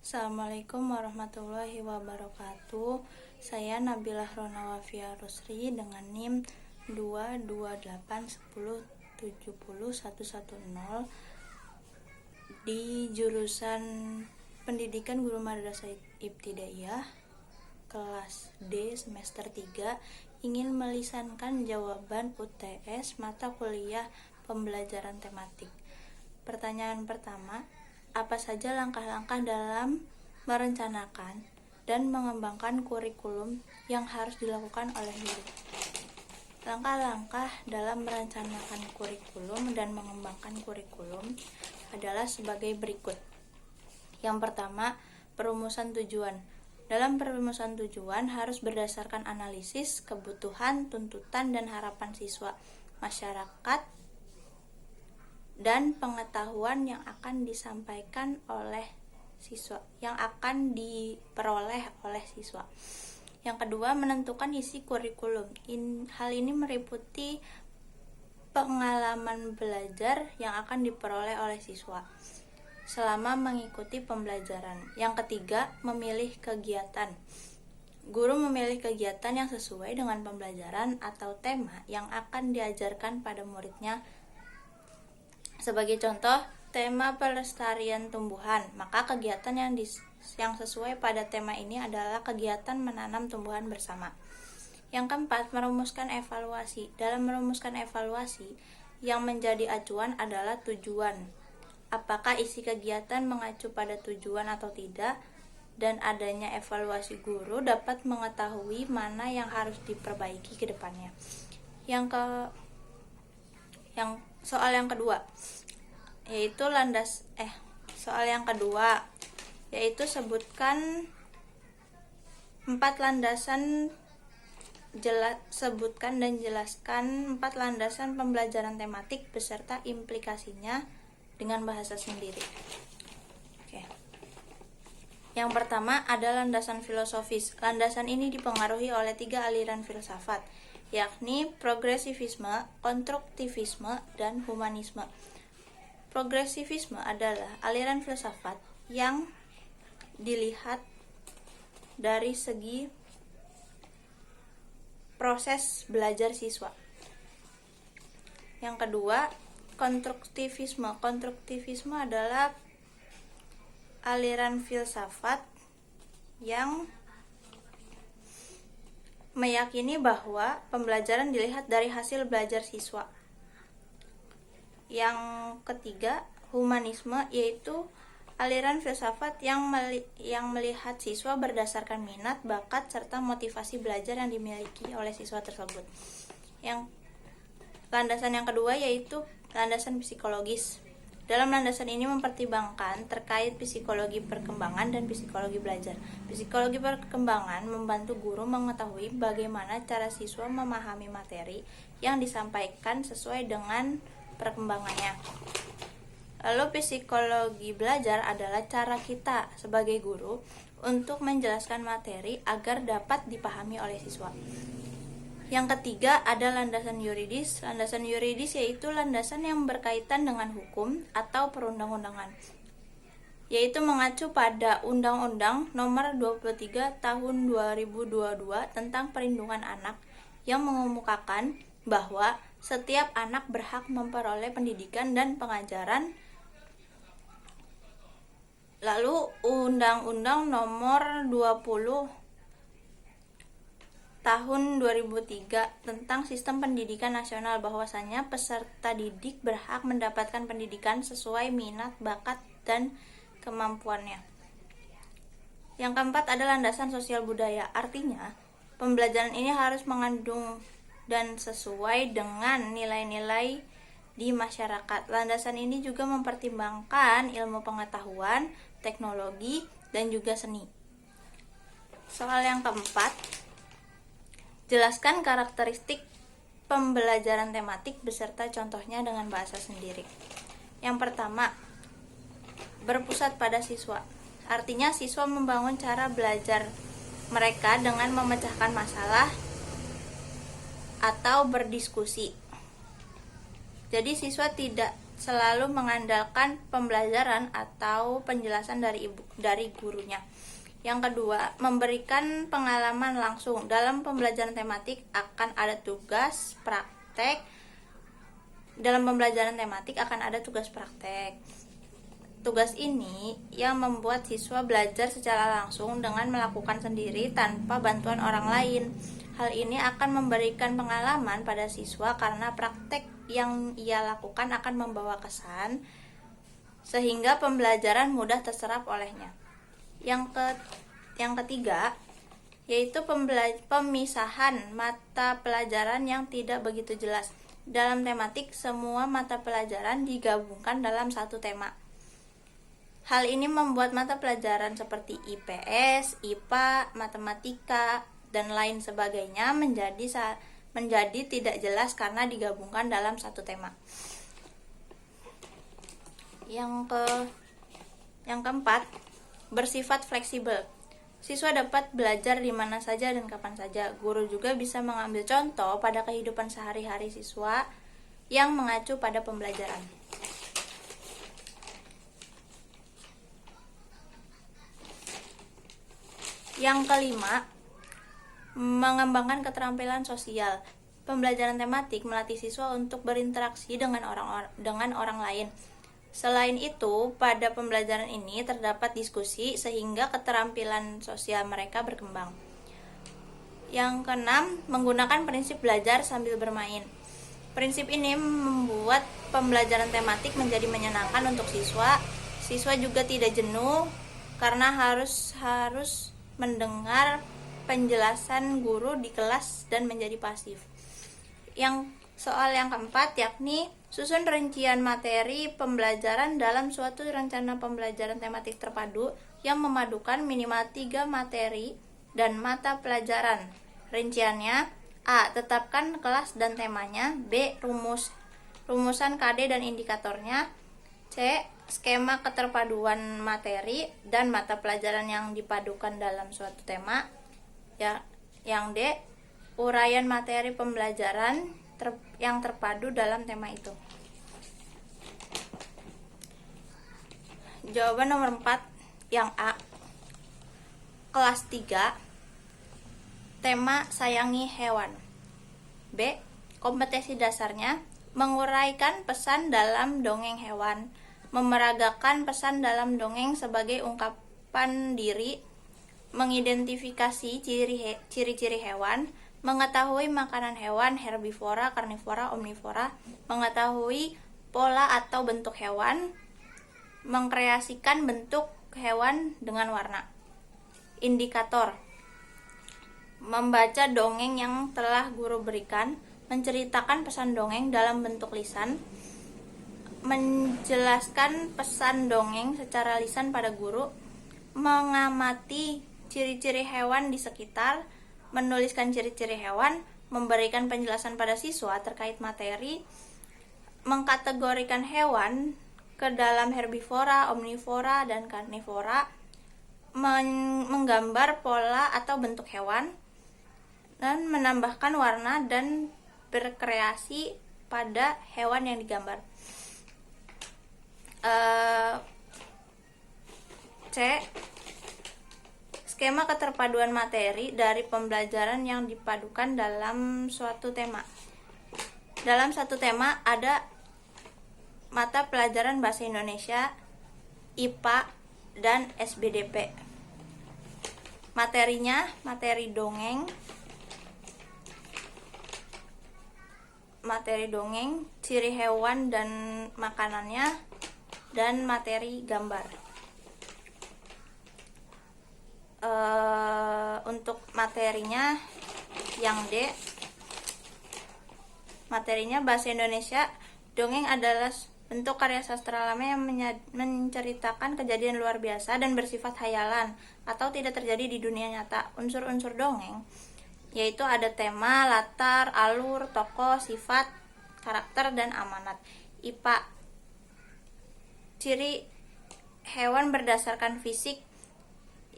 Assalamualaikum warahmatullahi wabarakatuh. Saya Nabilah Rona Wafia Rusri dengan NIM 22810701110 di jurusan Pendidikan Guru Madrasah Ibtidaiyah kelas D semester 3 ingin melisankan jawaban UTS mata kuliah pembelajaran tematik. Pertanyaan pertama, apa saja langkah-langkah dalam merencanakan dan mengembangkan kurikulum yang harus dilakukan oleh guru? Langkah-langkah dalam merencanakan kurikulum dan mengembangkan kurikulum adalah sebagai berikut. Yang pertama, perumusan tujuan. Dalam perumusan tujuan harus berdasarkan analisis, kebutuhan, tuntutan, dan harapan siswa, masyarakat, dan pengetahuan yang akan disampaikan oleh siswa, yang akan diperoleh oleh siswa. Yang kedua, menentukan isi kurikulum. Hal ini meliputi pengalaman belajar yang akan diperoleh oleh siswa selama mengikuti pembelajaran. Yang ketiga, memilih kegiatan. Guru memilih kegiatan yang sesuai dengan pembelajaran atau tema yang akan diajarkan pada muridnya. Sebagai contoh, tema pelestarian tumbuhan, maka kegiatan yang sesuai pada tema ini adalah kegiatan menanam tumbuhan bersama. Yang keempat, merumuskan evaluasi. Dalam merumuskan evaluasi, yang menjadi acuan adalah tujuan. Apakah isi kegiatan mengacu pada tujuan atau tidak, dan adanya evaluasi guru dapat mengetahui mana yang harus diperbaiki ke depannya. Soal yang kedua yaitu sebutkan 4 landasan sebutkan dan jelaskan 4 landasan pembelajaran tematik beserta implikasinya dengan bahasa sendiri. Yang pertama ada landasan filosofis. Landasan ini dipengaruhi oleh 3 aliran filsafat, yakni progresivisme, konstruktivisme, dan humanisme. Progresivisme adalah aliran filsafat yang dilihat dari segi proses belajar siswa. Yang kedua, konstruktivisme. Konstruktivisme adalah aliran filsafat yang meyakini bahwa pembelajaran dilihat dari hasil belajar siswa. Yang ketiga, humanisme, yaitu aliran filsafat yang melihat siswa berdasarkan minat, bakat, serta motivasi belajar yang dimiliki oleh siswa tersebut. Yang landasan yang kedua yaitu landasan psikologis. Dalam landasan ini mempertimbangkan terkait psikologi perkembangan dan psikologi belajar. Psikologi perkembangan membantu guru mengetahui bagaimana cara siswa memahami materi yang disampaikan sesuai dengan perkembangannya. Lalu psikologi belajar adalah cara kita sebagai guru untuk menjelaskan materi agar dapat dipahami oleh siswa. Yang ketiga ada landasan yuridis. Landasan yuridis yaitu landasan yang berkaitan dengan hukum atau perundang-undangan, yaitu mengacu pada Undang-Undang Nomor 23 Tahun 2022 tentang Perlindungan Anak yang mengemukakan bahwa setiap anak berhak memperoleh pendidikan dan pengajaran. Lalu Undang-Undang Nomor 20 Tahun 2003 tentang Sistem Pendidikan Nasional bahwasanya peserta didik berhak mendapatkan pendidikan sesuai minat, bakat, dan kemampuannya. Yang keempat ada landasan sosial budaya. Artinya, pembelajaran ini harus mengandung dan sesuai dengan nilai-nilai di masyarakat. Landasan ini juga mempertimbangkan ilmu pengetahuan, teknologi, dan juga seni. Soal yang keempat, jelaskan karakteristik pembelajaran tematik beserta contohnya dengan bahasa sendiri. Yang pertama, berpusat pada siswa. Artinya siswa membangun cara belajar mereka dengan memecahkan masalah atau berdiskusi. Jadi siswa tidak selalu mengandalkan pembelajaran atau penjelasan dari gurunya. Yang kedua, memberikan pengalaman langsung. Dalam pembelajaran tematik akan ada tugas praktek. Tugas ini yang membuat siswa belajar secara langsung dengan melakukan sendiri tanpa bantuan orang lain. Hal ini akan memberikan pengalaman pada siswa karena praktek yang ia lakukan akan membawa kesan sehingga pembelajaran mudah terserap olehnya. Yang ketiga, yaitu pemisahan mata pelajaran yang tidak begitu jelas. Dalam tematik, semua mata pelajaran digabungkan dalam satu tema. Hal ini membuat mata pelajaran seperti IPS, IPA, matematika, dan lain sebagainya menjadi tidak jelas karena digabungkan dalam satu tema. Yang keempat, bersifat fleksibel. Siswa dapat belajar di mana saja dan kapan saja. Guru juga bisa mengambil contoh pada kehidupan sehari-hari siswa yang mengacu pada pembelajaran. Yang kelima, mengembangkan keterampilan sosial. Pembelajaran tematik melatih siswa untuk berinteraksi dengan orang lain. Selain itu, pada pembelajaran ini terdapat diskusi sehingga keterampilan sosial mereka berkembang. Yang keenam, menggunakan prinsip belajar sambil bermain. Prinsip ini membuat pembelajaran tematik menjadi menyenangkan untuk siswa. Siswa juga tidak jenuh karena harus mendengar penjelasan guru di kelas dan menjadi pasif. Soal yang keempat, yakni susun rincian materi pembelajaran dalam suatu rencana pembelajaran tematik terpadu yang memadukan minimal 3 materi dan mata pelajaran. Rinciannya: A. Tetapkan kelas dan temanya. B. Rumusan KD dan indikatornya. C. Skema keterpaduan materi dan mata pelajaran yang dipadukan dalam suatu tema. Yang D. Uraian materi pembelajaran yang terpadu dalam tema itu. Jawaban nomor 4 yang A. Kelas 3, tema sayangi hewan. B. Kompetensi dasarnya: menguraikan pesan dalam dongeng hewan, memeragakan pesan dalam dongeng sebagai ungkapan diri, mengidentifikasi ciri-ciri hewan, mengetahui makanan hewan herbivora, karnivora, omnivora, mengetahui pola atau bentuk hewan, mengkreasikan bentuk hewan dengan warna. Indikator: membaca dongeng yang telah guru berikan, menceritakan pesan dongeng dalam bentuk lisan, menjelaskan pesan dongeng secara lisan pada guru, mengamati ciri-ciri hewan di sekitar, menuliskan ciri-ciri hewan, memberikan penjelasan pada siswa terkait materi, mengkategorikan hewan ke dalam herbivora, omnivora, dan karnivora, menggambar pola atau bentuk hewan, dan menambahkan warna dan berkreasi pada hewan yang digambar. C. Skema keterpaduan materi dari pembelajaran yang dipadukan dalam suatu tema. Dalam satu tema ada mata pelajaran bahasa Indonesia, IPA, dan SBDP. Materinya materi dongeng, ciri hewan dan makanannya, dan materi gambar. Untuk materinya yang D, materinya bahasa Indonesia. Dongeng adalah bentuk karya sastra lama yang menceritakan kejadian luar biasa dan bersifat hayalan atau tidak terjadi di dunia nyata. Unsur-unsur dongeng yaitu ada tema, latar, alur, tokoh, sifat, karakter, dan amanat. IPA, ciri hewan berdasarkan fisik,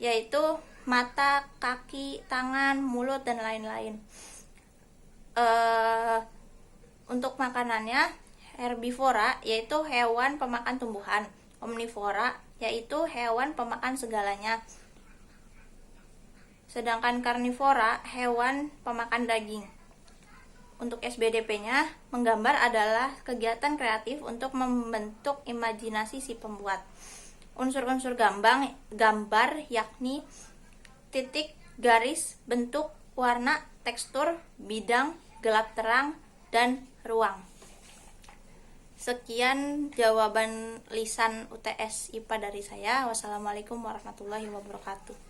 yaitu mata, kaki, tangan, mulut, dan lain-lain. Untuk makanannya, Herbivora yaitu hewan pemakan tumbuhan. Omnivora yaitu hewan pemakan segalanya. Sedangkan karnivora hewan pemakan daging. Untuk SBDP-nya, menggambar adalah kegiatan kreatif untuk membentuk imajinasi si pembuat. Unsur-unsur gambar yakni titik, garis, bentuk, warna, tekstur, bidang, gelap terang, dan ruang. Sekian jawaban lisan UTS IPA dari saya. Wassalamualaikum warahmatullahi wabarakatuh.